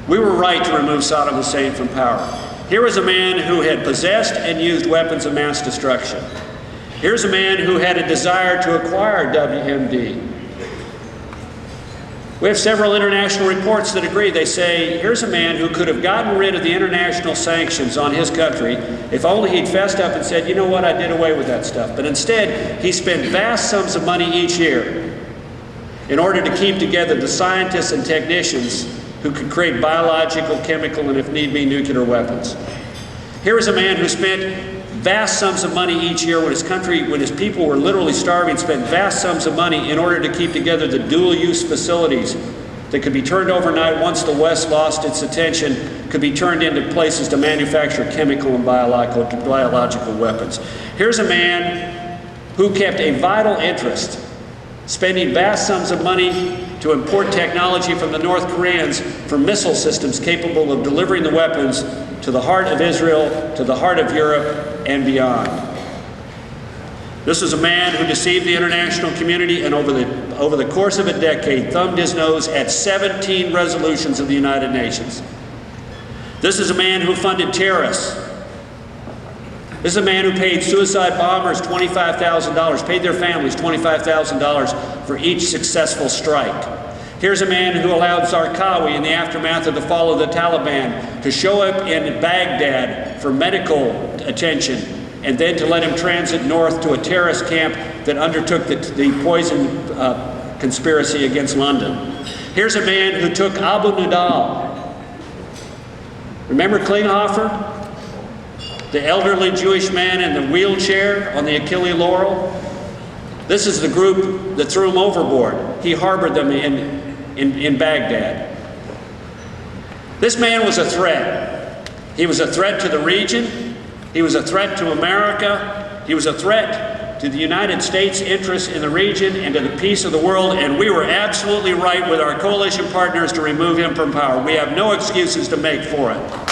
We were right to remove Saddam Hussein from power. Here was a man who had possessed and used weapons of mass destruction. Here's a man who had a desire to acquire WMD. We have several international reports that agree. They say, here's a man who could have gotten rid of the international sanctions on his country if only he'd fessed up and said, you know what, I did away with that stuff. But instead, he spent vast sums of money each year in order to keep together the scientists and technicians who could create biological, chemical, and if need be, nuclear weapons. Here is a man who spent vast sums of money each year when his people were literally starving, spent vast sums of money in order to keep together the dual-use facilities that could be turned overnight once the West lost its attention, could be turned into places to manufacture chemical and biological weapons. Here's a man who kept a vital interest, spending vast sums of money to import technology from the North Koreans for missile systems capable of delivering the weapons to the heart of Israel, to the heart of Europe, and beyond. This was a man who deceived the international community and over the course of a decade thumbed his nose at 17 resolutions of the United Nations. This is a man who funded terrorists. This is a man who paid suicide bombers $25,000, paid their families $25,000 for each successful strike. Here's a man who allowed Zarqawi, in the aftermath of the fall of the Taliban, to show up in Baghdad for medical attention and then to let him transit north to a terrorist camp that undertook the poison conspiracy against London. Here's a man who took Abu Nidal. Remember Klinghoffer? The elderly Jewish man in the wheelchair on the Achille Laurel? This is the group that threw him overboard. He harbored them in Baghdad. This man was a threat. He was a threat to the region. He was a threat to America. He was a threat to the United States' interests in the region and to the peace of the world, and we were absolutely right with our coalition partners to remove him from power. We have no excuses to make for it.